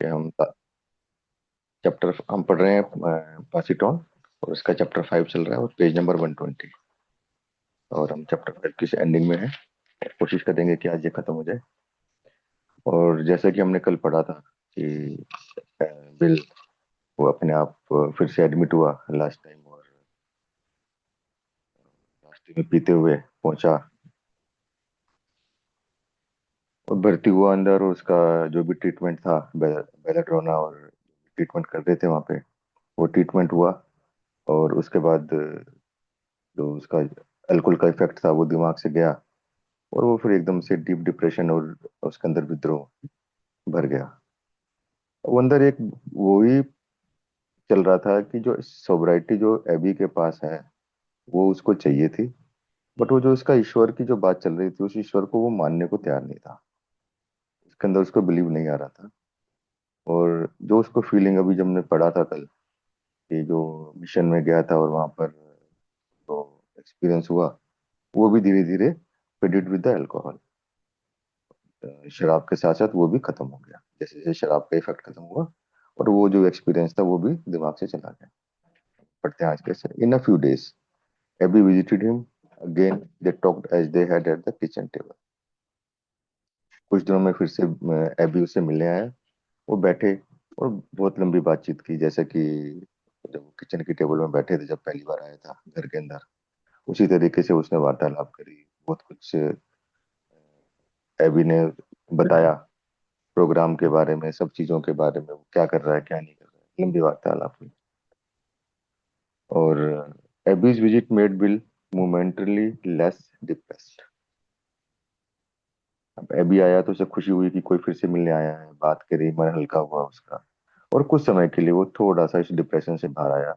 कि चैप्टर हम पढ़ रहे हैं पासीटॉन, और इसका चैप्टर 5 चल रहा है और पेज नंबर 120, और हम चैप्टर 5 की एंडिंग में है। कोशिश करेंगे कि आज ये खत्म हो जाए। और जैसा कि हमने कल पढ़ा था कि बिल वो अपने आप फिर से एडमिट हुआ लास्ट टाइम, और रास्ते में पीते हुए पहुंचा और भर्ती हुआ अंदर, और उसका जो भी ट्रीटमेंट था बेलाड्रोना और ट्रीटमेंट कर रहे थे वहाँ पे, वो ट्रीटमेंट हुआ। और उसके बाद जो उसका अल्कोहल का इफेक्ट था वो दिमाग से गया, और वो फिर एकदम से डीप डिप्रेशन और उसके अंदर विद्रोह भर गया। वो अंदर एक वो ही चल रहा था कि जो सोब्राइटी जो एबी के पास है वो उसको चाहिए थी, बट वो जो उसका ईश्वर की जो बात चल रही थी उस ईश्वर को वो मानने को तैयार नहीं था। उसके अंदर उसको बिलीव नहीं आ रहा था। और जो उसको फीलिंग अभी जब हमने पढ़ा था कल, कि जो मिशन में गया था और वहां पर जो एक्सपीरियंस हुआ, वो भी धीरे धीरे फेडेड विद द अल्कोहल। शराब के साथ साथ वो भी खत्म हो गया, जैसे जैसे शराब का इफेक्ट खत्म हुआ और वो जो एक्सपीरियंस था वो भी दिमाग से चला गया। पढ़ते हैं आज कैसे। In a few days Abby visited him again, they talked as they had at the kitchen table. कुछ दिनों में फिर से एबी उससे मिलने आया। वो बैठे और बहुत लंबी बातचीत की, जैसे कि जब वो किचन की टेबल में बैठे थे जब पहली बार आया था घर के अंदर, उसी तरीके से उसने वार्तालाप करी। बहुत कुछ एबी ने बताया प्रोग्राम के बारे में, सब चीजों के बारे में, वो क्या कर रहा है क्या नहीं कर रहा है, लंबी वार्तालाप हुई। और Abies visit made bill momentarily less depressed. अब एबी आया तो उसे खुशी हुई कि कोई फिर से मिलने आया है, बात करी, मन हल्का हुआ उसका। और कुछ समय के लिए वो थोड़ा सा इस डिप्रेशन से बाहर आया,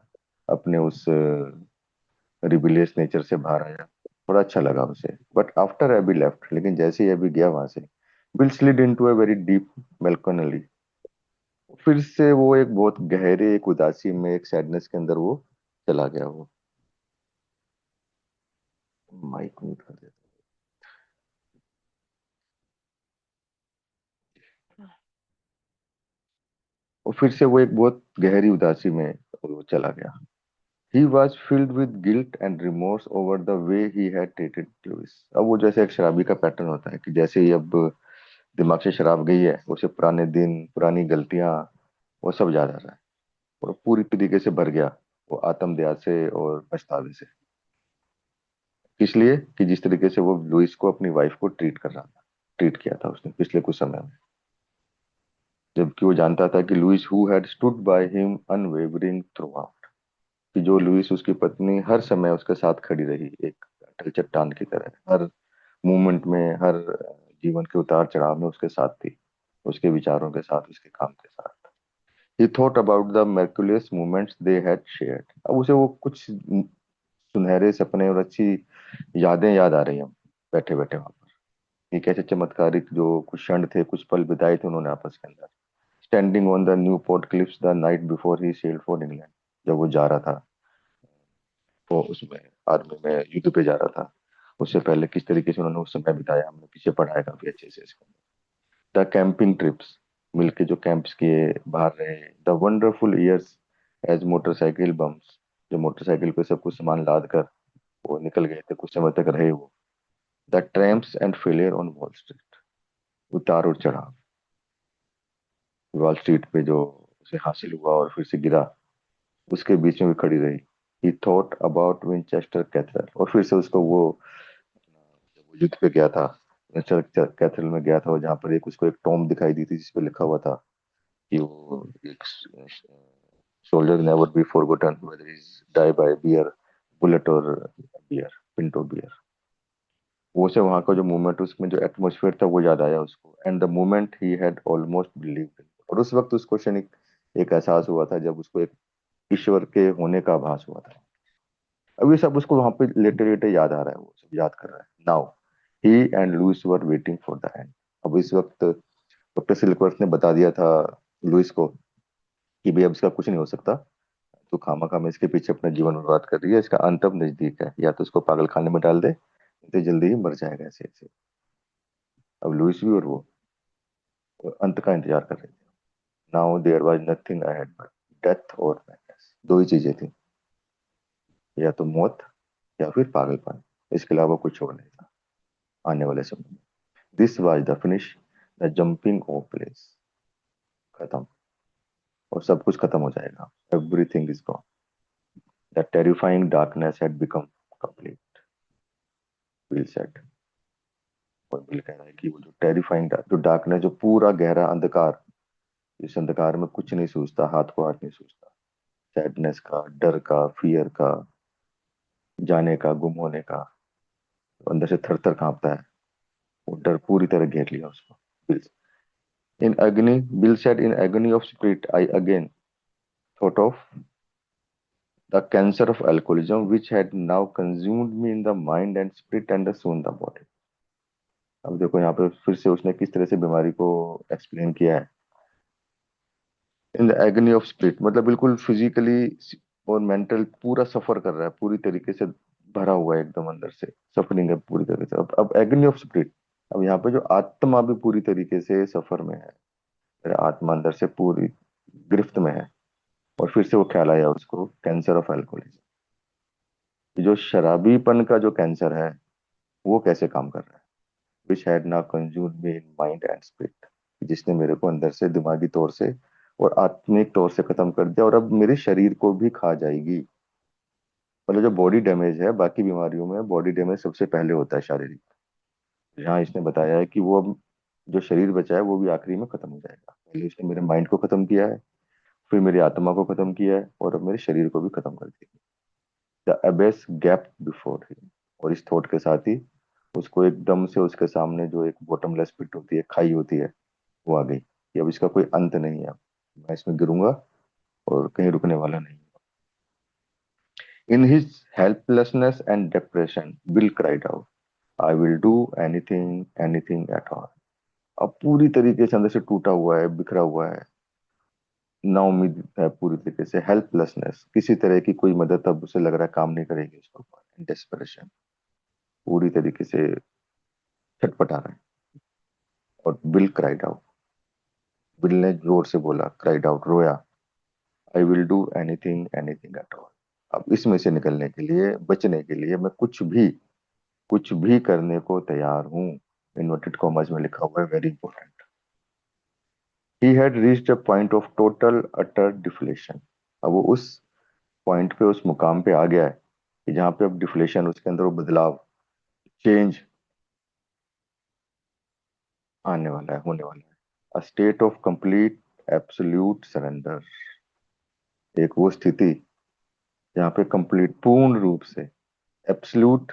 अपने उस रिबिलियस नेचर से बाहर आया। थोड़ा अच्छा लगा उसे, बट आफ्टर एबी लेफ्ट, लेकिन जैसे ही एबी गया वहां से, Bill slid into a very deep melancholy. फिर से वो एक बहुत गहरे एक उदासी में, एक सैडनेस के अंदर वो चला गया। वो माइक म्यूट कर देता। और फिर से वो एक बहुत गहरी उदासी में वो चला गया। He was filled with guilt and remorse over the way he had treated Louis. अब वो जैसे एक शराबी का पैटर्न होता है कि जैसे ही अब दिमाग से शराब गई है, उसे पुराने दिन, पुरानी गलतियां, वो सब याद आ रहा है, और पूरी तरीके से भर गया वो आत्मदया से और पछतावे से। इसलिए कि जिस तरीके से वो लुइस को, अपनी वाइफ को ट्रीट कर रहा था, ट्रीट किया था उसने पिछले कुछ समय में, जबकि वो जानता था कि Louis who had stood by him unwavering throughout, कि जो लुइस उसकी पत्नी हर समय उसके साथ खड़ी रही, एक अटल चट्टान की तरह, हर मोमेंट में, हर जीवन के उतार चढ़ाव में उसके साथ थी, उसके विचारों के साथ, उसके काम के साथ। ही thought about the merciless moments they had shared। अब उसे वो कुछ सुनहरे सपने और अच्छी यादें याद आ रही हैं बैठे बैठे वहां पर, कि कैसे चमत्कारिक जो कुछ क्षण थे, कुछ पल बिताए थे उन्होंने आपस के अंदर। Standing on the new port cliffs the night before he sailed for England, जब वो जा रहा था, वो उसमें आर्मी में युद्ध पे जा रहा था, उससे पहले किस तरीके से उन्होंने उस समय बिताया, हमने पीछे पढ़ा है काफी अच्छे से इसको। द कैंपिंग ट्रिप्स, मिलके जो कैंप्स किए, बाहर रहे। The wonderful years as motorcycle bums, जो मोटरसाइकिल पे सब कुछ सामान लाद कर वो निकल गए थे, कुछ समय तक रहे वो। The triumphs and failure on Wall Street, उतार और चढ़ाव, वॉल स्ट्रीट पे जो उसे हासिल हुआ और फिर से गिरा, उसके बीच में भी खड़ी रही। ही थॉट अबाउट विनचेस्टर कैथल, और फिर से उसको वो, जब वो युद्ध पे गया था, विंचेस्टर कैथल में गया था, और जहाँ पर एक उसको एक टॉम दिखाई दी थी जिसपे लिखा हुआ था कि वो एक soldier never be forgotten whether is die by beer bullet और बियर, पिंटो बियर। वो से वहां का जो मूवमेंट, उसमें जो एटमोसफियर था वो याद आया उसको। And the moment he had almost believed, और उस वक्त उसको क्षणिक एक एहसास हुआ था जब उसको एक ईश्वर के होने का आभास हुआ था। अब ये सब उसको वहां पे लेटे लेटे याद आ रहा है, वो सब याद कर रहा है now. He and Louis were waiting for the end. अब इस वक्त डॉक्टर सिल्कवर्थ ने बता दिया था लुइस को कि भाई अब इसका कुछ नहीं हो सकता, तो खामा खामा इसके पीछे अपना जीवन बर्बाद कर रही है, इसका अंत अब नजदीक है, या तो इसको पागल खाने में डाल दे, नहीं तो जल्दी ही मर जाएगा ऐसे ऐसे। अब लुइस भी और वो अंत का इंतजार कर रहे थे, now there was nothing ahead but death और मैडनेस। दो ही चीजें थी, या तो मौत या फिर पागलपन, इसके अलावा कुछ और नहीं था आने वाले समय में। This was the finish, the jumping of place, खत्म, और सब कुछ खत्म हो जाएगा। Everything is gone, the terrifying darkness had become complete, will said. और बिल कह रहा है कि वो जो टेरिफाइंग, जो डार्कनेस, जो पूरा गहरा अंधकार, इस अंधकार में कुछ नहीं सूझता, हाथ को हाथ नहीं सूझता, सैडनेस का, डर का, फियर का, जाने का, गुम होने का, तो अंदर से थर थर कांपता है, वो डर पूरी तरह घेर लिया उसको। Bill in agony, Bill said, in agony of spirit I again thought of the cancer of alcoholism which had now consumed me in the mind and spirit and soon the body। अब देखो यहाँ पे फिर से उसने किस तरह से बीमारी को एक्सप्लेन किया है। In the agony of spirit मतलब बिल्कुल फिजिकली और मेंटल पूरा सफर कर रहा है, पूरी तरीके से भरा हुआ है एकदम अंदर से, सफरिंग है पूरी तरीके से। अब एगनी ऑफ स्पिरिट, अब यहाँ पे जो आत्मा भी पूरी तरीके से सफर में है, मेरा आत्मा अंदर से पूरी गिरफ्त में है। और फिर से वो ख्याल आया उसको, कैंसर ऑफ अल्कोहलिज्म, जो शराबीपन का जो कैंसर है वो कैसे काम कर रहा है। Which had now consumed me in mind and spirit, जिसने मेरे को अंदर से दिमागी तौर से और आत्मिक तौर से खत्म कर दिया, और अब मेरे शरीर को भी खा जाएगी। मतलब जो बॉडी डैमेज है, बाकी बीमारियों में बॉडी डैमेज सबसे पहले होता है शारीरिक, यहाँ इसने बताया है कि वो अब जो शरीर बचा है वो भी आखिरी में खत्म हो जाएगा। पहले उसने मेरे माइंड को खत्म किया है, फिर मेरी आत्मा को खत्म किया है, और अब मेरे शरीर को भी खत्म कर दिया। The abyss gap before him, और इस थॉट के साथ ही उसको एकदम से उसके सामने जो एक बॉटमलेस पिट होती है, खाई होती है, वो आ गई कि अब इसका कोई अंत नहीं है, अब मैं इसमें गिरूंगा और कहीं रुकने वाला नहीं। In his helplessness and depression bill cried out, I will do anything, anything at all. अब पूरी तरीके से अंदर से टूटा हुआ है, बिखरा हुआ है, ना उम्मीद है, पूरी तरीके से हेल्पलेसनेस, किसी तरह की कोई मदद अब उसे लग रहा है काम नहीं करेगी उसके ऊपर। डेस्परेशन, पूरी तरीके से छटपटा रहा है। और बिल क्राइड आउट, बिल ने जोर से बोला, क्राइड आउट, रोया, I will do anything, anything at all. अब इसमें से निकलने के लिए, बचने के लिए मैं कुछ भी करने को तैयार हूँ। इन्वर्टेड कॉमर्स में लिखा हुआ है, very important. He had reached a point of total utter deflation. अब वो उस पॉइंट पे, उस मुकाम पे आ गया है कि जहाँ पे अब डिफ्लेशन, उसके अंदर वो बदलाव, चेंज आने वाला है, होने वाला है। A state of complete absolute surrender, एक वो स्थिति जहाँ पे कंप्लीट, पूर्ण रूप से, एब्सोल्यूट,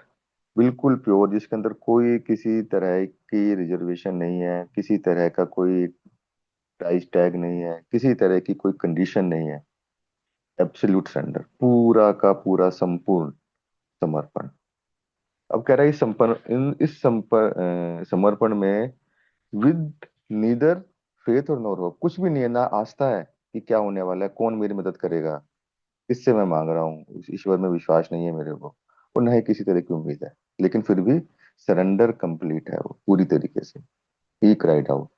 बिल्कुल प्योर, जिसके अंदर कोई किसी तरह की रिजर्वेशन नहीं है, किसी तरह का कोई प्राइस टैग नहीं है, किसी तरह की कोई कंडीशन नहीं है। एब्सोल्यूट सरेंडर, पूरा का पूरा संपूर्ण समर्पण। अब कह रहा है समर्पण में विद नीदर फेथ और नॉर होप, कुछ भी नहीं है, ना आस्था है कि क्या होने वाला है, कौन मेरी मदद करेगा, किससे मैं मांग रहा हूँ, उस ईश्वर में विश्वास नहीं है मेरे को, और न ही किसी तरह की उम्मीद है, लेकिन फिर भी सरेंडर कंप्लीट है वो पूरी तरीके से। He cried out,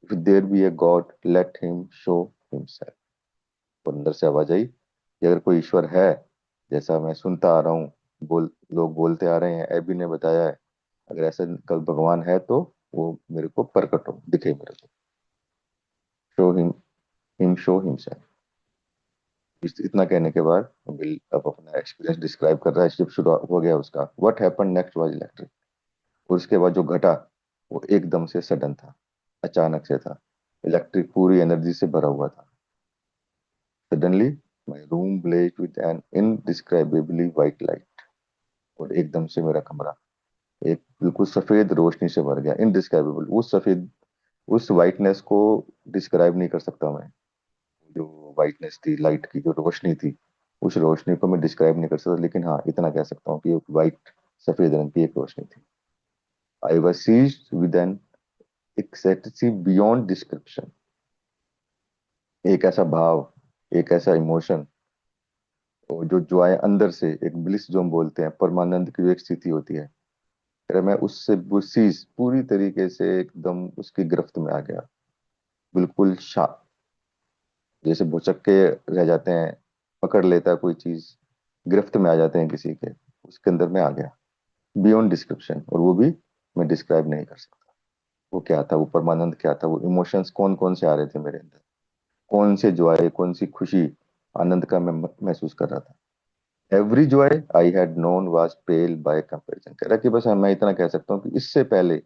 if there be a God let him show himself. और अंदर से आवाज आई कि अगर कोई ईश्वर है, जैसा मैं सुनता आ रहा हूँ, लोग बोलते आ रहे हैं, एबी ने बताया है, अगर ऐसा कल भगवान है तो वो मेरे को प्रकट हो, दिखे मेरे को। Show him show himself. इतना कहने के बाद बिल अब अपना एक्सपीरियंस डिस्क्राइब कर रहा है, जब शुरू हो गया उसका। What happen next was electric, और उसके बाद जो घटा वो एकदम से सडन था, अचानक से था। इलेक्ट्रिक पूरी एनर्जी से भरा हुआ था। Suddenly my room blazed with an indescribably white light, और एकदम से मेरा कमरा एक बिल्कुल सफेद रोशनी से भर गया। इनडिस्क्राइबेबल, उस सफेद, उस वाइटनेस को डिस्क्राइब नहीं कर सकता मैं। जो वाइटनेस थी, लाइट की जो रोशनी थी, उस रोशनी को मैं डिस्क्राइब नहीं कर सकता, लेकिन हाँ इतना कह सकता हूँ कि एक वाइट, सफेद रंग की एक रोशनी थी। I was seized with an ecstasy beyond description, एक ऐसा भाव, एक ऐसा इमोशन, और जो आए अंदर से, एक ब्लिस जो हम बोलते हैं, परमानंद की जो एक स्थिति होती है, अगर मैं उससे, वो चीज पूरी तरीके से एकदम उसकी गिरफ्त में आ गया, बिल्कुल शांत, जैसे भुचक के रह जाते हैं, पकड़ लेता है कोई चीज, गिरफ्त में आ जाते हैं किसी के, उसके अंदर मैं आ गया, बियॉन्ड डिस्क्रिप्शन। और वो भी मैं डिस्क्राइब नहीं कर सकता। वो क्या था, वो परमानंद क्या था, वो इमोशंस कौन कौन से आ रहे थे मेरे अंदर, कौन से जॉय, कौन सी खुशी, आनंद का मैं महसूस कर रहा था। Every joy I had known was pale by comparison. कह रहा कि बस मैं इतना कह सकता हूँ कि इससे पहले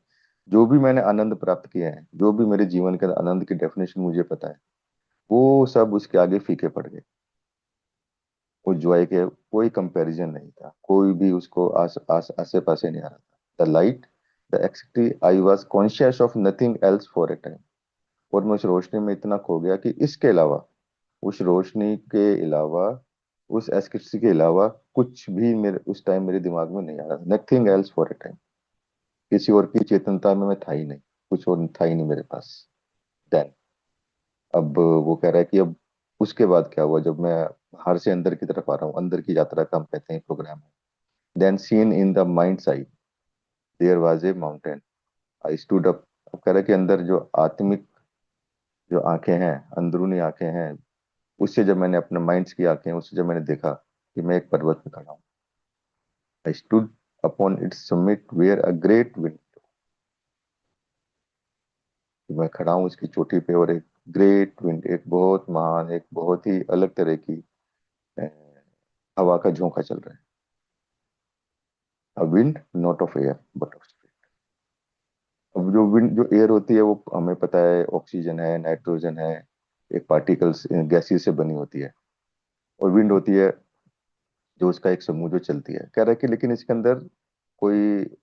जो भी मैंने आनंद प्राप्त किए हैं, जो भी मेरे जीवन के आनंद की डेफिनेशन मुझे पता है, वो सब उसके आगे फीके पड़ गए। उस जॉय के कोई कंपैरिजन नहीं था, कोई भी उसको आसे पासे नहीं आ रहा था। The light, the ecstasy, I was conscious of nothing else for a time. और मैं उस रोशनी में इतना खो गया कि इसके अलावा, उस रोशनी के अलावा, उस एक्सिटी के अलावा कुछ भी मेरे उस टाइम मेरे दिमाग में नहीं आ रहा था। Nothing else for a time. किसी और की चेतनता में मैं था ही नहीं, कुछ और था ही नहीं मेरे पास। देन, अब वो कह रहा है कि अब उसके बाद क्या हुआ, जब मैं बाहर से अंदर की तरफ आ रहा हूँ, अंदर की यात्रा का हम कहते हैं प्रोग्राम है। Then seen in the mind's eye, there was a mountain, I stood up. अब कह रहा है कि अंदर जो आत्मिक, जो आंखें हैं, अंदरूनी आंखें हैं, उससे जब मैंने अपने माइंड्स की आंखें, उससे जब मैंने देखा कि मैं एक पर्वत में खड़ा हूँ। I stood upon its summit where a great wind, मैं खड़ा हूँ उसकी चोटी पे, और एक ग्रेट विंड, एक बहुत महान, एक बहुत ही अलग तरह की अ, हवा का झोंका चल रहा है। A wind not of air but of spirit. अब जो विंड, जो एयर होती है, वो हमें पता है ऑक्सीजन है, नाइट्रोजन है, एक पार्टिकल्स गैसेस से बनी होती है। और विंड होती है जो उसका एक समूह जो चलती है। कह रहा है कि लेकिन इसके अंदर कोई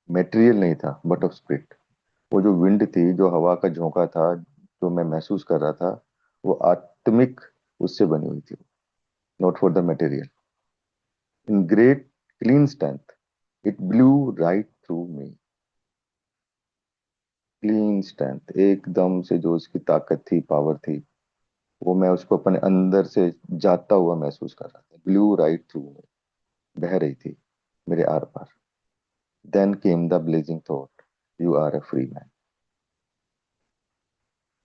मेटेरियल नहीं था बट ऑफ स्पिरिट। वो जो विंड थी, जो हवा का झोंका था, जो मैं महसूस कर रहा था, वो आत्मिक उससे बनी हुई थी, not for the material. In great clean strength it blew right through me. Clean strength, एकदम से जो उसकी ताकत थी, पावर थी, वो मैं उसको अपने अंदर से जाता हुआ महसूस कर रहा था। ब्लू राइट थ्रू मी, बह रही थी मेरे आर पार। Then came the blazing thought, you are a free man.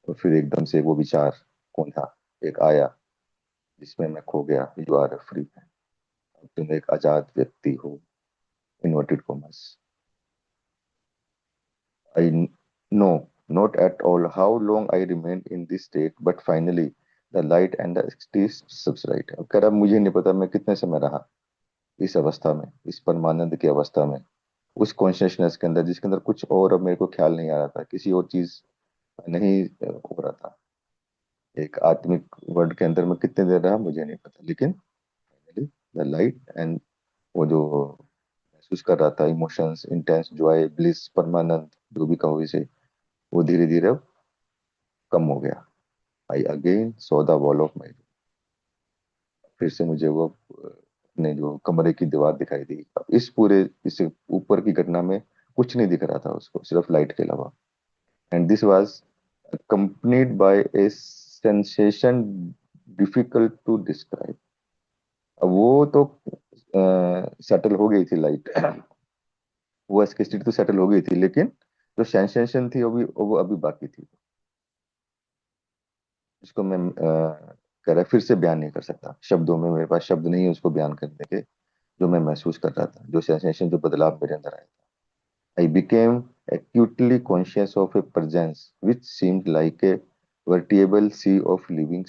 और फिर एकदम से वो विचार कौन था, एक आया, जिसमें मैं खो गया। You are a free man, तुम एक आजाद व्यक्ति हो, inverted commas. I know not at all how long I remain in this state, but finally the light and the subsided. अब कह रहा मुझे नहीं पता मैं कितने समय रहा इस अवस्था में, इस परमानंद की अवस्था में, उस कॉन्शियसनेस के अंदर, जिसके अंदर कुछ और अब मेरे को ख्याल नहीं आ रहा था, किसी और चीज नहीं हो रहा था। एक आत्मिक वर्ल्ड के अंदर मैं कितने देर रहा मुझे नहीं पता, लेकिन फाइनली द लाइट एंड, वो जो महसूस कर रहा था, इमोशंस, इंटेंस जॉय, ब्लिस, परमानंद, जो भी कहो इसे, वो धीरे धीरे अब कम हो गया। I again saw the wall of my, फिर से मुझे वो अपने जो कमरे की दीवार दिखाई दी। अब इस ऊपर की घटना में कुछ नहीं दिख रहा था उसको, सिर्फ लाइट के अलावा। And this was accompanied by a sensation difficult to describe। अब वो तो सेटल हो गई थी लाइट, वो एस्केस्टिड तो सेटल हो गई थी, लेकिन जो सेंसेशन थी वो अभी बाकी थी, जिसको मैं कह रहा फिर से बयान नहीं कर सकता शब्दों में, मेरे पास शब्द नहीं है उसको बयान करने के। जो मैं महसूस कर रहा था, जो सेंसेशन, जो बदलाव मेरे अंदर आया था। I became acutely conscious of a presence which seemed like a veritable sea of living।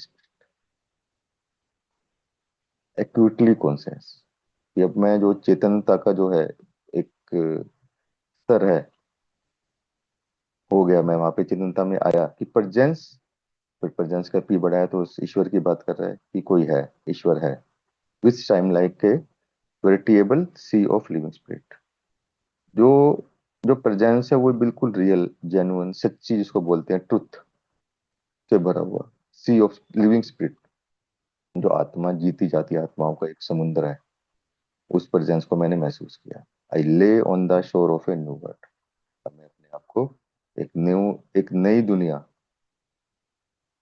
Actually conscious, कि अब मैं जो चेतनता का जो है एक स्तर है, हो गया, मैं वहां पे चेतनता में आया कि प्रेजेंस। फिर प्रेजेंस का पी बढ़ाया तो उस ईश्वर की बात कर रहा है कि कोई है, ईश्वर है। विच टाइम लाइक के veritable sea of living spirit. जो जो प्रेजेंस है वो बिल्कुल रियल, जेन्युइन, सच्ची, जिसको बोलते हैं ट्रुथ से भरा हुआ सी ऑफ लिविंग स्पिरिट, जो आत्मा, जीती जाती आत्माओं का एक समुद्र है। उस प्रेजेंस को मैंने महसूस किया। आई ले on the shore of a new world. अब मैं अपने आप को एक नई दुनिया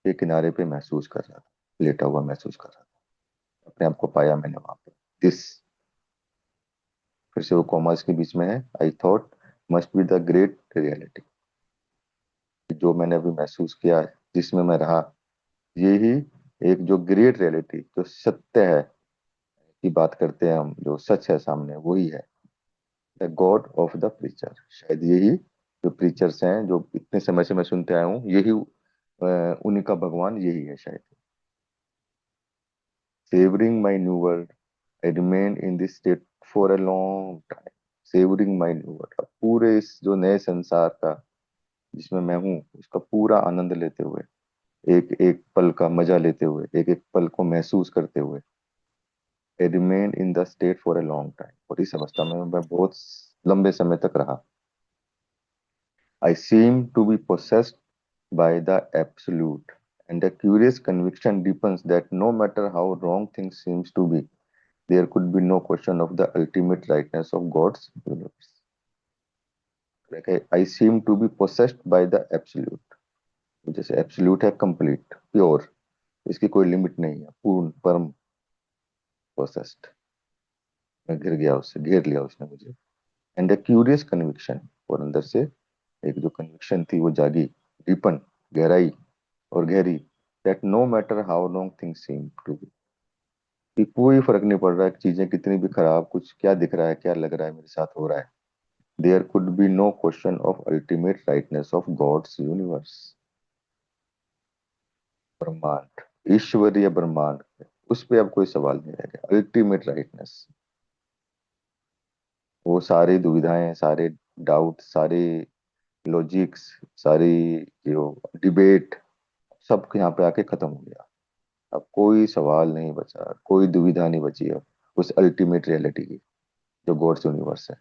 के किनारे पे महसूस कर रहा था, लेटा हुआ महसूस कर रहा था। अपने आप को पाया मैंने वहां पे। दिस, फिर से वो कॉमर्स के बीच में है। I thought must be the great reality, जो मैंने अभी महसूस किया, जिसमें मैं रहा, ये ही एक जो ग्रेट रियलिटी, जो सत्य है की बात करते हैं हम, जो सच है सामने, वही है the God of the preacher. शायद यही जो प्रीचर्स हैं, जो इतने समय से मैं सुनते आया हूँ, यही उन्हीं का भगवान यही है शायद। Savouring my new world, I remain in this state for a long time. Savouring my new world, अब पूरे इस जो नए संसार का जिसमें मैं हूँ, उसका पूरा आनंद लेते हुए, एक एक पल का मजा लेते हुए, एक एक पल को महसूस करते हुए, आई remain in the state for a long time, और इस अवस्था में मैं बहुत लंबे समय तक रहा। I seem to be possessed by the absolute, and the curious conviction deepens that no matter how wrong things seems to be, there could be no question of the ultimate rightness of God's universe. Like I seem to be possessed by the absolute, जैसे absolute है complete, pure, इसकी कोई limit नहीं है, पूर्ण, परम, possessed, मैं घिर गया उससे, घेर लिया उसने मुझे। एंड द क्यूरियस कन्विक्शन, और अंदर से एक जो कन्विक्शन थी वो जागी, डीपन, गहराई और गहरी, that no matter how long things seem to be, कि कोई फर्क नहीं पड़ रहा है कि चीजें कितनी भी खराब, कुछ क्या दिख रहा है, क्या लग रहा है मेरे साथ हो रहा है, there could be no question of ultimate rightness of God's universe. ब्रह्मांड, ईश्वरीय ब्रह्मांड, उस पे अब कोई सवाल नहीं रह गया, अल्टीमेट राइटनेस। वो सारी दुविधाएं, सारे डाउट, सारे लॉजिक्स, सारी जो डिबेट, सब यहाँ पे आके खत्म हो गया। अब कोई सवाल नहीं बचा, कोई दुविधा नहीं बची अब उस अल्टीमेट रियलिटी की, जो गॉड्स यूनिवर्स है।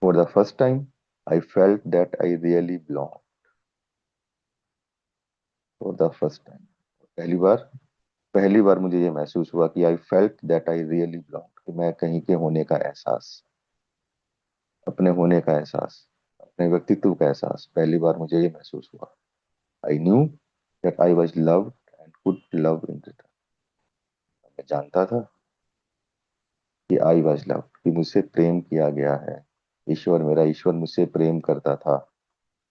For the first time I felt that I really belong. For the first time, पहली बार मुझे ये महसूस हुआ कि I felt that I really belong, कि मैं कहीं के होने का एहसास, अपने होने का एहसास, अपने व्यक्तित्व का एहसास, पहली बार मुझे ये महसूस हुआ। I knew that I was loved and could love in return. मैं जानता था कि आई वॉज लव्ड, कि मुझसे प्रेम किया गया है। ईश्वर, मेरा ईश्वर मुझसे प्रेम करता था,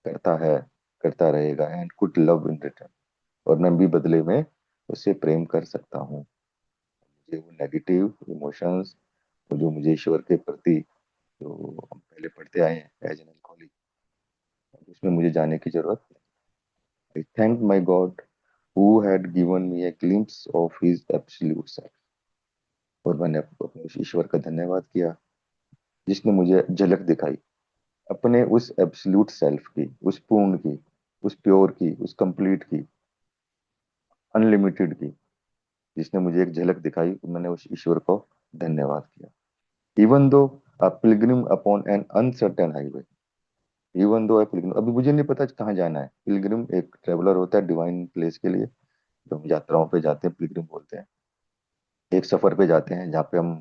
करता है, करता रहेगा, and could love in return, और मैं भी बदले में उससे प्रेम कर सकता हूँ। मुझे वो नेगेटिव इमोशंस, जो मुझे ईश्वर के प्रति, जो हम पहले पढ़ते आए हैं एज एन अल्कोहलिक, उसमें मुझे जाने की जरूरत नहीं। आई thank my God who had given me A glimpse of his absolute self, और मैंने अपने उस ईश्वर का धन्यवाद किया जिसने मुझे झलक दिखाई अपने उस एब्सोल्यूट सेल्फ की, उस पूर्ण की, उस प्योर की, उस कंप्लीट की, अनलिमिटेड की, जिसने मुझे एक झलक दिखाई। मैंने उस ईश्वर को धन्यवाद किया। Even though a Pilgrim upon an uncertain highway, even though a Pilgrim, अभी मुझे नहीं पता कहाँ जाना है। पिलग्रिम एक ट्रेवलर होता है डिवाइन प्लेस के लिए, जो हम यात्राओं पे जाते हैं, पिलग्रिम बोलते हैं। एक सफर पे जाते हैं जहाँ पे हम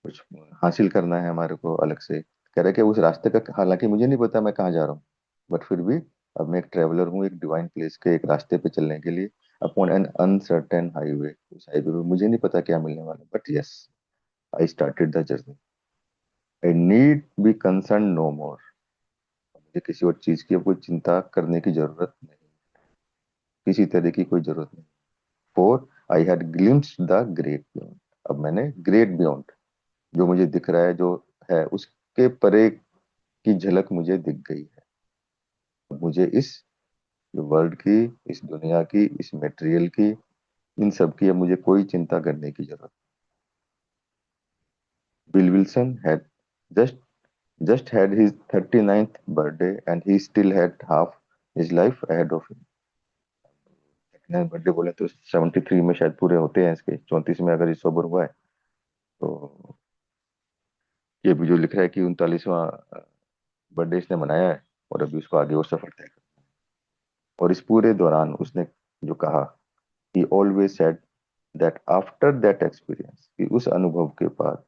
कुछ हासिल करना है हमारे को अलग से, कह रहे कि उस रास्ते का, हालांकि मुझे नहीं पता मैं कहाँ जा रहा हूँ, बट फिर भी अब मैं एक ट्रेवलर हूँ एक डिवाइन प्लेस के एक रास्ते पे चलने के लिए, अपॉन एन अनसर्टेन हाईवे, उस हाईवे पे मुझे नहीं पता क्या मिलने वाला, but yes, I started the journey. I need be concern no more, मुझे किसी और चीज की अब कोई चिंता करने की जरूरत नहीं, किसी तरह की कोई जरूरत नहीं। Four I had glimpsed the great beyond, अब मैंने ग्रेट बियॉन्ड, जो मुझे दिख रहा है, जो है उसके परे की झलक मुझे दिख गई है। मुझे इस वर्ल्ड की, इस दुनिया की, इस मटेरियल की, इन सब की अब मुझे कोई चिंता करने की जरूरत। Bill Wilson had just just had his 39th birthday and he still had half his life ahead of him। 39 birthday बोले तो 73 में शायद पूरे होते हैं इसके, 34 में अगर ये सोबर हुआ है तो। ये भी जो लिख रहा है कि 39वां बर्थडे इसने मनाया है, और अभी उसको आगे और सफर तय करना है। और इस पूरे दौरान उसने जो कहा, he always said that after that experience, कि उस अनुभव के बाद,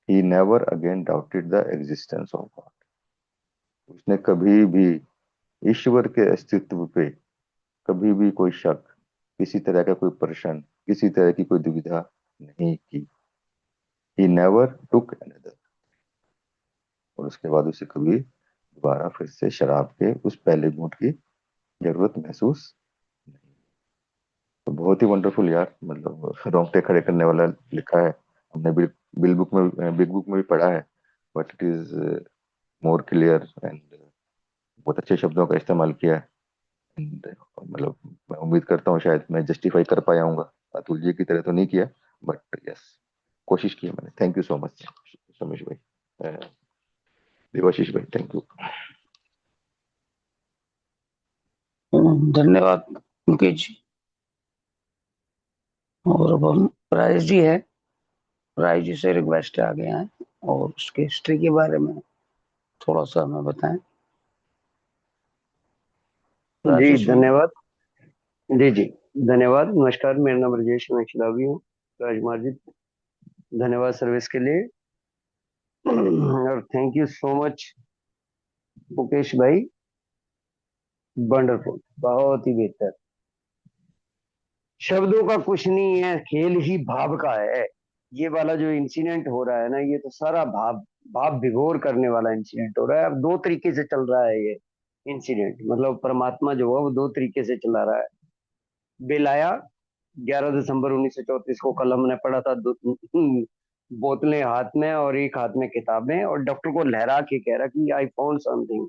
he never again doubted the existence of God, उसने कभी भी ईश्वर के अस्तित्व पे कभी भी कोई शक, किसी तरह का कोई प्रश्न, किसी तरह की कोई दुविधा नहीं की। he never took another, और उसके बाद उसे कभी दोबारा फिर से शराब के उस पहले घूंट की जरूरत महसूस नहीं। बहुत ही वंडरफुल यार, मतलब रोंगटे खड़े करने वाला लिखा है। हमने बिग बुक में भी पढ़ा है, but it is more clear and बहुत अच्छे शब्दों का इस्तेमाल किया है। And, मतलब मैं उम्मीद करता हूँ शायद मैं जस्टिफाई कर पाया हूँगा। अतुल जी की तरह तो नहीं किया, बट यस, कोशिश की है मैंने। थैंक यू सो मच समीश भाई, देवाशीष भाई, थैंक यू। धन्यवाद मुकेश जी। और अब हम राजेश जी है, राजेश जी से रिक्वेस्ट आ गया है और उसके हिस्ट्री के बारे में थोड़ा सा हमें बताएं। जी राजेश जी। धन्यवाद। जी जी धन्यवाद। नमस्कार, मेरा नाम राजेश नक्शलावी हूँ। राजकुमार जी, धन्यवाद सर्विस के लिए। और thank you so much Mukesh भाई, वंडरफुल, बहुत ही बेहतर। शब्दों का कुछ नहीं है, खेल ही भाव का है। ये वाला जो इंसिडेंट हो रहा है ना, ये तो सारा भाव भाव विभोर करने वाला इंसिडेंट हो रहा है। अब दो तरीके से चल रहा है ये इंसिडेंट, मतलब परमात्मा जो है वो दो तरीके से चला रहा है। बिल आया 11 दिसंबर 1934 को, कल हमने पढ़ा था। बोतलें हाथ में और एक हाथ में किताबें, और डॉक्टर को लहरा के कह रहा कि आई फाउंड समथिंग,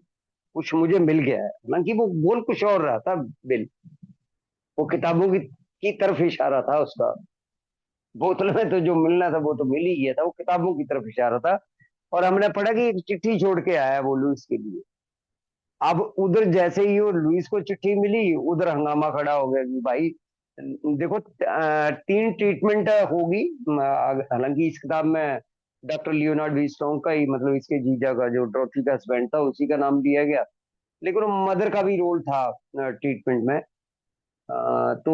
कुछ मुझे मिल गया है। हालांकि वो बोल कुछ और रहा था बिल, वो किताबों की तरफ इशारा था उसका। बोतल में तो जो मिलना था वो तो मिल ही गया था, वो किताबों की तरफ इशारा था। और हमने पढ़ा कि एक चिट्ठी छोड़ के आया वो लुइस के लिए। अब उधर जैसे ही वो लुइस को चिट्ठी मिली, उधर हंगामा खड़ा हो गया कि भाई देखो, तीन ट्रीटमेंट होगी। हालांकि इस किताब में डॉक्टर लियोनार्ड वीस्टोन का ही, मतलब इसके जीजा का, जो डॉर्othy का हस्बैंड था, उसी का नाम दिया गया। लेकिन वो मदर का भी रोल था ट्रीटमेंट में। तो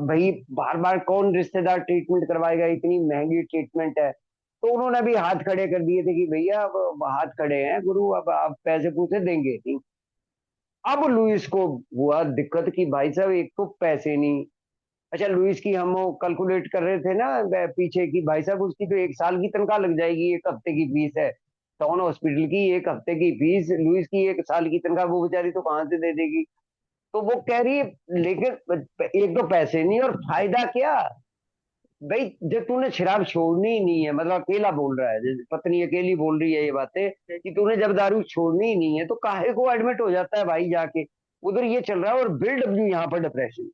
भाई बार बार कौन रिश्तेदार ट्रीटमेंट करवाएगा, इतनी महंगी ट्रीटमेंट है। तो उन्होंने भी हाथ खड़े कर दिए थे कि भैया अब हाथ खड़े हैं गुरु, अब आप पैसे पूछे देंगे नहीं। अब लुइस को हुआ दिक्कत कि भाई साहब एक तो पैसे नहीं। अच्छा, लुइस की हम वो कैलकुलेट कर रहे थे ना पीछे की, भाई साहब उसकी तो एक साल की तनख्वाह लग जाएगी, एक हफ्ते की फीस है टाउन हॉस्पिटल की, एक हफ्ते की फीस, लुइस की एक साल की तनख्वाह वो बेचारी तो कहाँ से दे देगी। तो वो कह रही है, लेकिन एक तो पैसे नहीं, और फायदा क्या भाई, जब तूने शराब छोड़नी ही नहीं है, मतलब अकेला बोल रहा है, जैसे पत्नी अकेली बोल रही है ये बातें कि तूने जब दारू छोड़नी ही नहीं है तो काहे को एडमिट हो जाता है भाई जाके। उधर ये चल रहा है, और बिल्ड अप यहाँ पर डिप्रेशन।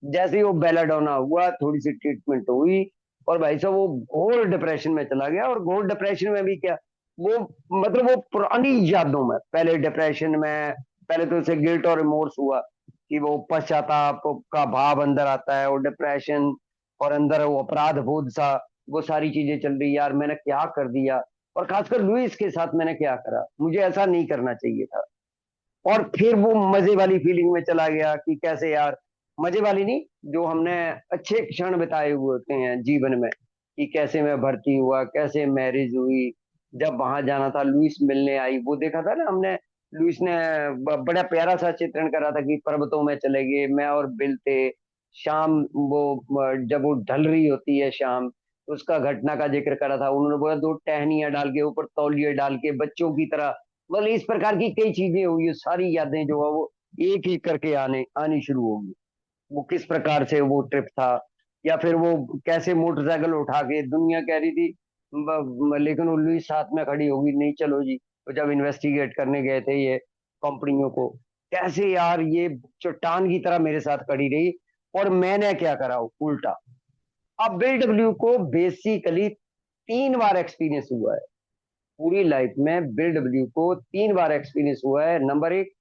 जैसे ही वो बेलाडोना हुआ, थोड़ी सी ट्रीटमेंट हुई, और भाई साहब वो घोर डिप्रेशन में चला गया। और घोर डिप्रेशन में भी क्या, वो मतलब वो पुरानी यादों में, पहले डिप्रेशन में, पहले तो उसे गिल्ट और रिमोर्स हुआ कि वो पश्चाताप का भाव अंदर आता है, और डिप्रेशन, और अंदर वो अपराध बोध सा, वो सारी चीजें चल रही, यार मैंने क्या कर दिया, और खासकर लुइस के साथ मैंने क्या करा, मुझे ऐसा नहीं करना चाहिए था। और फिर वो मजे वाली फीलिंग में चला गया कि कैसे यार, मजे वाली नहीं, जो हमने अच्छे क्षण बिताए हुए होते हैं जीवन में, कि कैसे मैं भर्ती हुआ, कैसे मैरिज हुई, जब वहां जाना था, लुइस मिलने आई, वो देखा था ना हमने। लुइस ने बड़ा प्यारा सा चित्रण करा था कि पर्वतों में चले गए, मैं और बिल थे। शाम वो जब वो ढल रही होती है शाम, तो उसका घटना का जिक्र करा था। उन्होंने बोला दो टहनियां डाल के, ऊपर तौलिए डाल के, बच्चों की तरह, मतलब इस प्रकार की कई चीजें हुई, है सारी यादें जो है वो एक एक करके आनी शुरू होगी। वो किस प्रकार से वो ट्रिप था, या फिर वो कैसे मोटरसाइकिल उठा के, दुनिया कह रही थी लेकिन वो लुइस साथ में खड़ी होगी, नहीं चलो जी। तो जब इन्वेस्टिगेट करने गए थे ये कंपनियों को, कैसे यार ये चट्टान की तरह मेरे साथ खड़ी रही, और मैंने क्या करा उल्टा। अब बिल डब्ल्यू को बेसिकली 3 बार एक्सपीरियंस हुआ है पूरी लाइफ में। बिल डब्ल्यू को 3 बार एक्सपीरियंस हुआ है। नंबर एक,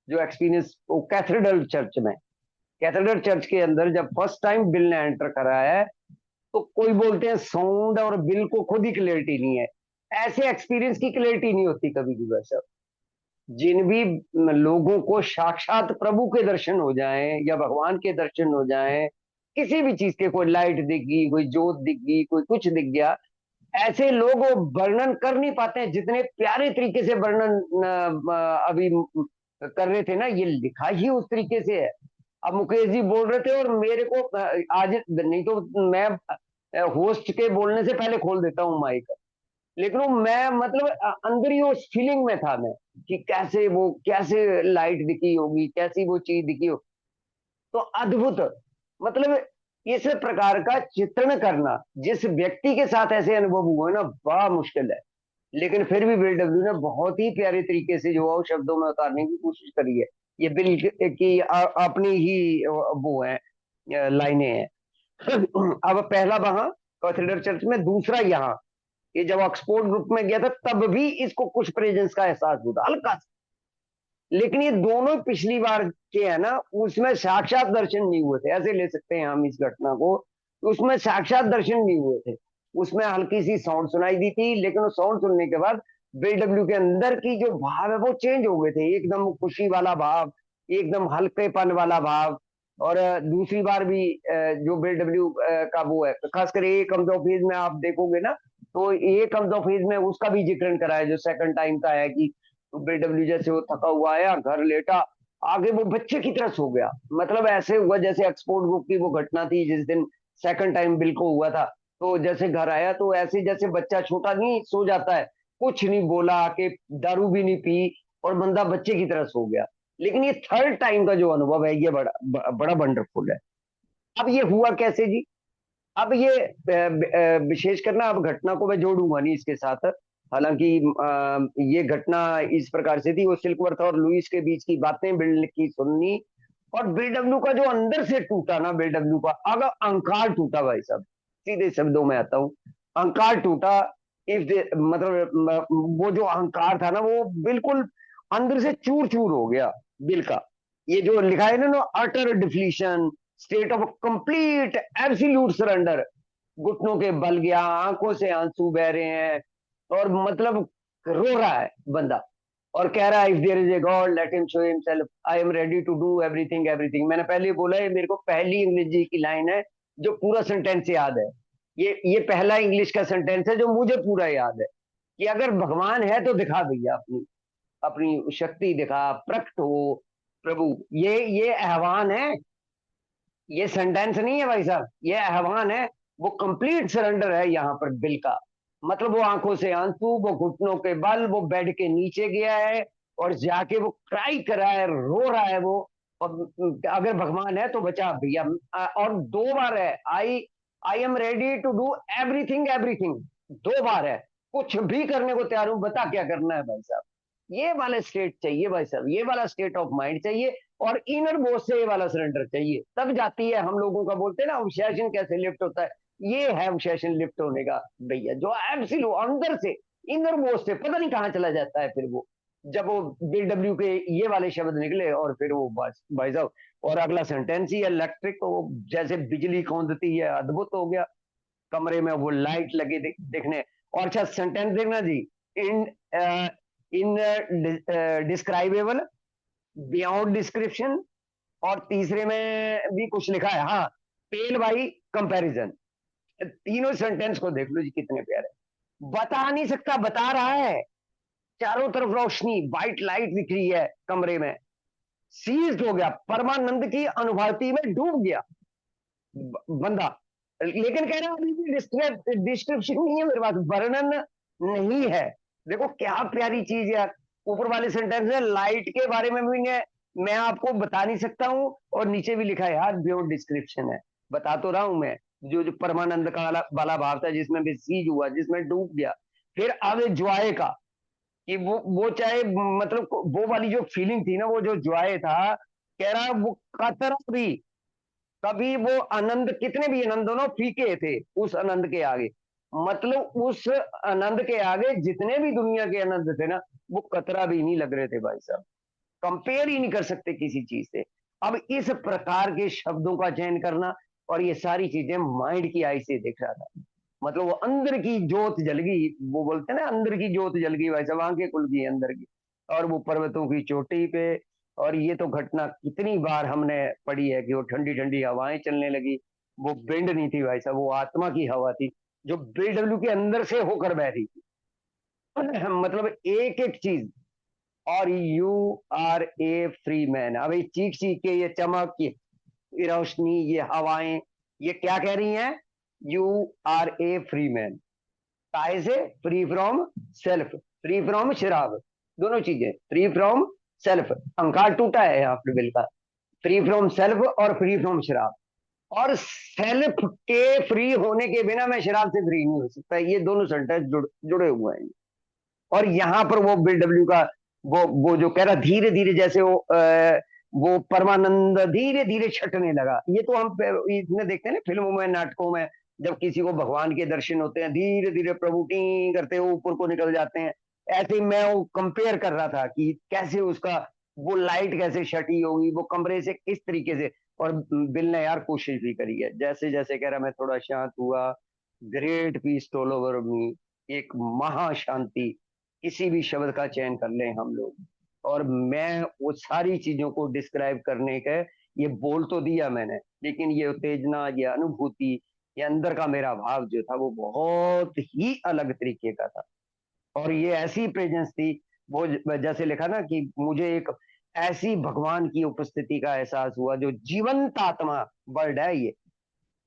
जो एक्सपीरियंस वो कैथेड्रल चर्च में, कैथेड्रल चर्च के अंदर जब फर्स्ट टाइम बिल ने एंटर करा है, तो कोई बोलते हैं साउंड और बिल को खुद ही क्लियरिटी नहीं है। ऐसे एक्सपीरियंस की क्लियरिटी नहीं होती कभी भी वैसा। जिन भी लोगों को साक्षात प्रभु के दर्शन हो जाएं, या भगवान के दर्शन हो जाएं, किसी भी चीज के, कोई लाइट दिख गई, कोई जोत दिख गई, कोई कुछ दिख गया, ऐसे लोग वो वर्णन कर नहीं पाते हैं जितने प्यारे तरीके से वर्णन अभी कर रहे थे ना, ये लिखा ही उस तरीके से है। अब मुकेश जी बोल रहे थे और मेरे को आज नहीं तो मैं होस्ट के बोलने से पहले खोल देता हूँ माइक, लेकिन वो मैं मतलब अंदर ही उस फीलिंग में था मैं, कि कैसे वो, कैसे लाइट दिखी होगी, कैसी वो चीज दिखी हो। तो अद्भुत। मतलब इस प्रकार का चित्रण करना जिस व्यक्ति के साथ ऐसे अनुभव हुए ना, बड़ा मुश्किल है। लेकिन फिर भी बिल डब्ल्यू ने बहुत ही प्यारे तरीके से जो है वो शब्दों में उतारने की कोशिश करी है। ये बिल की अपनी ही वो है, लाइनें हैं। अब पहला वहां कैथेड्रल चर्च में, दूसरा यहाँ। ये जब ऑक्सफोर्ड ग्रुप में गया था तब भी इसको कुछ प्रेजेंस का एहसास हुआ हल्का सा। लेकिन ये दोनों पिछली बार के है ना, उसमें साक्षात दर्शन नहीं हुए थे, ऐसे ले सकते हैं हम इस घटना को। उसमें साक्षात दर्शन नहीं हुए थे, उसमें हल्की सी साउंड सुनाई दी थी, लेकिन वो साउंड सुनने के बाद बीडब्ल्यू के अंदर की जो भाव है वो चेंज हो गए थे, एकदम खुशी वाला भाव, एकदम हल्केपन वाला भाव। और दूसरी बार भी जो बीडब्ल्यू का वो है, खासकर ए कम्स ऑफ एज में आप देखोगे ना, तो ए कम्स ऑफ एज में उसका भी जिक्र करा है जो सेकंड टाइम का है, कि बीडब्ल्यू जैसे वो थका हुआ आया, घर लेटा, आगे वो बच्चे की तरह सो गया। मतलब ऐसे हुआ जैसे एक्सपोर्ट ग्रुप की वो घटना थी जिस दिन सेकंड टाइम बिल को हुआ था। तो जैसे घर आया तो ऐसे जैसे बच्चा छोटा नहीं सो जाता है, कुछ नहीं बोला, के दारू भी नहीं पी, और बंदा बच्चे की तरह सो गया। लेकिन ये थर्ड टाइम का जो अनुभव है ये बड़ा वंडरफुल है। अब ये हुआ कैसे जी? अब ये विशेष करना, अब घटना को मैं जोड़ूंगा नहीं इसके साथ। हालांकि ये घटना इस प्रकार से थी, वो सिल्कवर्थ और लुइस के बीच की बातें बिल की सुननी, और बीडब्ल्यू का जो अंदर से टूटा ना, बीडब्ल्यू का अगर अहंकार टूटा भाई साहब, सीधे शब्दों में आता हूँ, अहंकार टूटा। इफ मतलब वो जो अहंकार था ना वो बिल्कुल अंदर से चूर चूर हो गया बिल का। ये जो लिखा है ना, utter deflation, state of complete absolute surrender, घुटनों के बल गया, आंखों से आंसू बह रहे हैं, और मतलब रो रहा है बंदा, और कह रहा है if there is a God let him show himself, I am ready to do everything everything. मैंने पहले बोला है, मेरे को पहली अंग्रेजी की लाइन है जो पूरा सेंटेंस याद है। ये पहला इंग्लिश का सेंटेंस है जो मुझे पूरा याद है, कि अगर भगवान है तो दिखा भैया अपनी अपनी शक्ति दिखा, प्रकट हो प्रभु। ये आह्वान है, ये सेंटेंस नहीं है भाई साहब, ये आह्वान है। वो कंप्लीट सरेंडर है यहाँ पर बिल का। मतलब वो आंखों से आंसू, वो घुटनों के बल, वो बेड के नीचे गया है, और जाके वो क्राई कर रहा है, रो रहा है वो। और अगर भगवान है तो बचा भैया। और दो बार है, I am ready to do everything everything, दो बार है, कुछ भी करने को तैयार हूं, बता क्या करना है भाई साहब। ये वाला स्टेट चाहिए भाई साहब, ये वाला स्टेट ऑफ माइंड चाहिए, और इनर बोझ से ये वाला सरेंडर चाहिए, तब जाती है। हम लोगों का बोलते हैं ना ऑब्सेशन कैसे लिफ्ट होता है, ये है ऑब्सेशन लिफ्ट होने का भैया, जो एब्सोल्यूट अंदर से, इनर बोझ से पता नहीं कहाँ चला जाता है फिर वो, जब वो बीडब्ल्यू के ये वाले शब्द निकले, और फिर वो बस भाई साहब। और अगला सेंटेंस ही इलेक्ट्रिक, तो जैसे बिजली कौंधती है, अद्भुत हो गया। कमरे में वो लाइट लगे दिखने। और अच्छा सेंटेंस देखना जी, इन इन डिस्क्राइबेबल, बियॉन्ड डिस्क्रिप्शन, और तीसरे में भी कुछ लिखा है, हाँ, पेल बाई कंपैरिजन। तीनों सेंटेंस को देख लो जी, कितने प्यारे। बता नहीं सकता, बता रहा है। चारों तरफ रोशनी, वाइट लाइट दिख रही है कमरे में, सीज्ड हो गया, परमानंद की अनुभूति में डूब गया बंदा। लेकिन कह रहा अभी भी डिस्क्रिप्शन नहीं है मेरे पास, वर्णन नहीं है। देखो क्या प्यारी चीज यार। ऊपर वाले सेंटेंस में लाइट के बारे में भी मैं आपको बता नहीं सकता हूँ, और नीचे भी लिखा है यार बियॉन्ड डिस्क्रिप्शन है, बता तो रहा हूं मैं। जो परमानंद का वाला भाव था, जिसमें भी सीज हुआ, जिसमें डूब गया। फिर अब ज्वाय का, कि वो चाहे मतलब वो वाली जो फीलिंग थी ना, वो जो ज्वाय था, कह रहा वो कतरा भी, कभी वो आनंद, कितने भी आनंद हो ना फीके थे उस आनंद के आगे। मतलब उस आनंद के आगे जितने भी दुनिया के आनंद थे ना, वो कतरा भी नहीं लग रहे थे भाई साहब, कंपेयर ही नहीं कर सकते किसी चीज से। अब इस प्रकार के शब्दों का चयन करना, और ये सारी चीजें माइंड की आई से देख रहा था। मतलब वो अंदर की जोत जल गई, वो बोलते हैं ना अंदर की जोत जल गई भाई साहब, आंखें खुल गई अंदर की। और वो पर्वतों की चोटी पे, और ये तो घटना कितनी बार हमने पढ़ी है, कि वो ठंडी ठंडी हवाएं चलने लगी। वो विंड नहीं थी भाई साहब, वो आत्मा की हवा थी, जो बीडब्ल्यू के अंदर से होकर बह रही थी। मतलब एक एक चीज। और you are a free man. अब ये चीख चीख के, ये चमक, ये रोशनी, ये हवाएं, ये क्या कह रही हैं? You are a free man. काहे से? Free from self, free from शराब, दोनों चीजें। फ्री फ्रॉम सेल्फ, अहंकार टूटा है यहाँ पे बिल का, फ्री फ्रॉम सेल्फ और फ्री फ्रॉम शराब। और सेल्फ के फ्री होने के बिना मैं शराब से फ्री नहीं हो सकता। ये दोनों सेंटेंस जुड़े हुए हैं। और यहाँ पर वो बिल डब्ल्यू का वो जो कह रहा धीरे धीरे, जैसे वो परमानंद धीरे धीरे छटने लगा। ये तो हम इसमें देखते हैं ना फिल्मों में, नाटकों में, जब किसी को भगवान के दर्शन होते हैं, धीरे धीरे प्रभु टी करते हुए ऊपर को निकल जाते हैं। ऐसे ही मैं वो कंपेयर कर रहा था कि कैसे उसका वो लाइट कैसे छटी होगी, वो कमरे से किस तरीके से। और बिल ने यार कोशिश भी करी है, जैसे जैसे कह रहा मैं थोड़ा शांत हुआ, great peace stole over me, एक महाशांति, किसी भी शब्द का चयन कर लें हम लोग। और मैं वो सारी चीजों को डिस्क्राइब करने के, ये बोल तो दिया मैंने, लेकिन ये उत्तेजना, ये अनुभूति, ये अंदर का मेरा भाव जो था वो बहुत ही अलग तरीके का था। और ये ऐसी प्रेजेंस थी, वो जैसे लिखा ना कि मुझे एक ऐसी भगवान की उपस्थिति का एहसास हुआ, जो जीवंत आत्मा वर्ड है ये,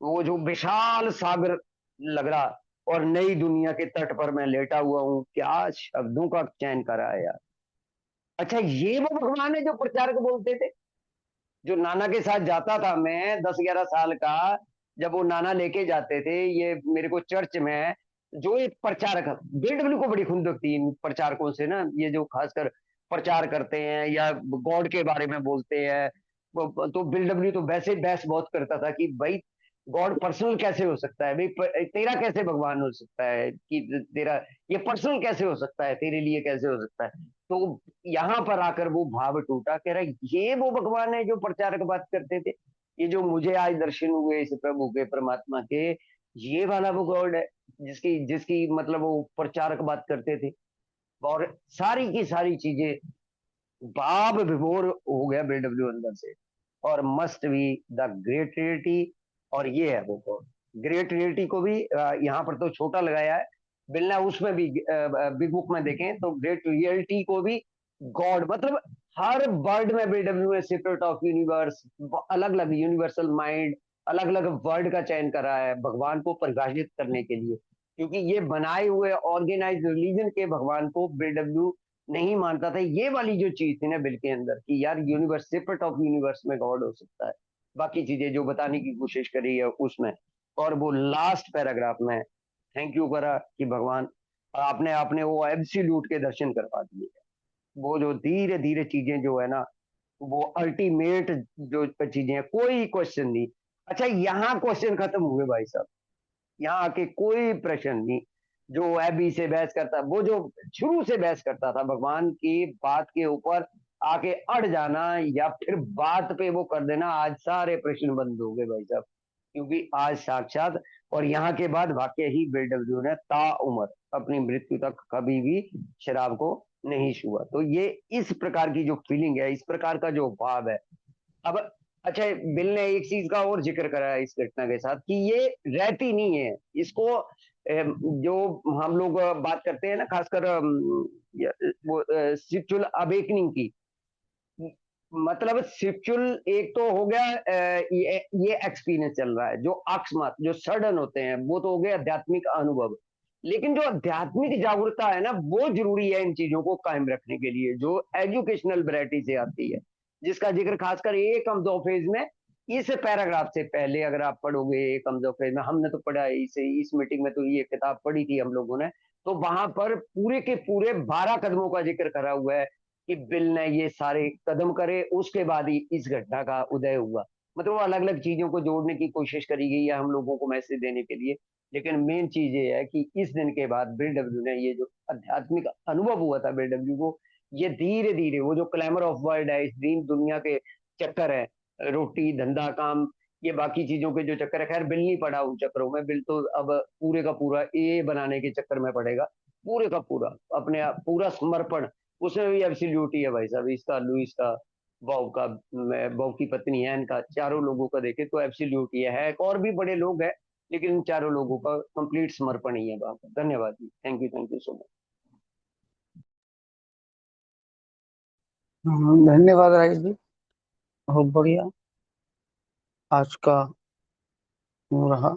वो जो विशाल सागर लग रहा, और नई दुनिया के तट पर मैं लेटा हुआ हूँ। क्या शब्दों का चयन करा है यार। अच्छा, ये वो भगवान है जो प्रचारक बोलते थे, जो नाना के साथ जाता था मैं 10-11 साल का, जब वो नाना लेके जाते थे ये मेरे को चर्च में, जो एक प्रचारक, बिल को बड़ी खुंदक थी इन प्रचारकों से ना, ये जो खासकर प्रचार करते हैं या गॉड के बारे में बोलते हैं। तो बिल तो वैसे बहस बहुत करता था कि भाई गॉड पर्सनल कैसे हो सकता है भाई, तेरा कैसे भगवान हो सकता है कि तेरा ये पर्सनल कैसे हो सकता है, तेरे लिए कैसे हो सकता है। तो यहाँ पर आकर वो भाव टूटा, कह रहा ये वो भगवान है जो प्रचारक बात करते थे, ये जो मुझे आज दर्शन हुए इस प्रभु के, परमात्मा के, ये वाला वो गॉड है जिसकी जिसकी मतलब वो प्रचारक बात करते थे। और सारी की सारी चीजें भाव विभोर हो गया बिल अंदर से। और must be the great reality, और ये है वो गॉड। ग्रेट रियलिटी को भी यहाँ पर तो छोटा लगाया है बिल ने, उसमें भी बिग बुक में देखें तो ग्रेट रियलिटी को भी गॉड, मतलब हर वर्ड में बिल ने सीक्रेट ऑफ यूनिवर्स, अलग अलग यूनिवर्सल माइंड, अलग अलग वर्ड का चयन करा है भगवान को परिभाषित करने के लिए। क्योंकि ये बनाए हुए ऑर्गेनाइज रिलीजन के भगवान को बिल नहीं मानता था। ये वाली जो चीज थी ना बिल के अंदर कि यार यूनिवर्स, सेपरेट ऑफ यूनिवर्स में गॉड हो सकता है, बाकी चीजें जो बताने की कोशिश करी है उसमें। और वो लास्ट पैराग्राफ में थैंक यू करा कि भगवान आपने आपने वो एब्सोल्यूट के दर्शन करवा दिए। वो जो धीरे धीरे चीजें जो है ना, वो अल्टीमेट जो चीजें हैं, कोई क्वेश्चन नहीं। अच्छा, यहाँ क्वेश्चन खत्म हुए भाई साहब, यहाँ आके कोई प्रश्न नहीं। जो अभी से बहस करता, वो जो शुरू से बहस करता था भगवान की बात के ऊपर आके अड़ जाना या फिर बात पे वो कर देना, आज सारे प्रश्न बंद हो गए भाई साहब। क्योंकि आज साक्षात, और यहाँ के बाद वाकई ही बिल ने ताउम्र अपनी मृत्यु तक कभी भी शराब को नहीं छुआ। तो ये इस प्रकार की जो फीलिंग है, इस प्रकार का जो भाव है। अब अच्छा, बिल ने एक चीज का और जिक्र करा है इस घटना के साथ कि ये रहती नहीं है, इसको जो हम लोग बात करते हैं ना, खासकर वो स्पिरिचुअल अवेकनिंग की, मतलब स्पिरिचुअल एक तो हो गया, ये एक्सपीरियंस चल रहा है जो अकस्मात जो सडन होते हैं, वो तो हो गया आध्यात्मिक अनुभव। लेकिन जो आध्यात्मिक जागरूकता है ना, वो जरूरी है इन चीजों को कायम रखने के लिए, जो एजुकेशनल वैरायटी से आती है, जिसका जिक्र खासकर एक हम दो फेज में, इस पैराग्राफ से पहले अगर आप पढ़ोगे एक हम दो फेज में, हमने तो पढ़ा है इस मीटिंग में, तो ये किताब पढ़ी थी हम लोगों ने। तो वहां पर पूरे के पूरे 12 कदमों का जिक्र करा हुआ है कि बिल ने ये सारे कदम करे, उसके बाद ही इस घटना का उदय हुआ। मतलब अलग अलग चीजों को जोड़ने की कोशिश करी गई है हम लोगों को मैसेज देने के लिए। लेकिन मेन चीज ये है कि इस दिन के बाद बिल ने ये जो आध्यात्मिक अनुभव हुआ था बिल को, ये धीरे धीरे वो जो क्लैमर ऑफ वर्ल्ड है, इस दिन दुनिया के चक्कर है, रोटी धंधा काम, ये बाकी चीजों के जो चक्कर है, खैर बिल नहीं पड़ा उन चक्करों में, बिल तो अब पूरे का पूरा ए बनाने के चक्कर में पड़ेगा, पूरे का पूरा अपने आप पूरा समर्पण। उसमें भी एब्सोल्यूट ही है भाई साहब, इसका लुइस का, बॉब का, बॉब की पत्नी है इनका, चारों लोगों का देखे तो एब्सोल्यूट ही है। और भी बड़े लोग हैं, लेकिन इन चारों लोगों का कंप्लीट समर्पण ही है बात। धन्यवाद जी, थैंक यू सो मच। धन्यवाद राजेश जी, बहुत बढ़िया आज का वो रहा।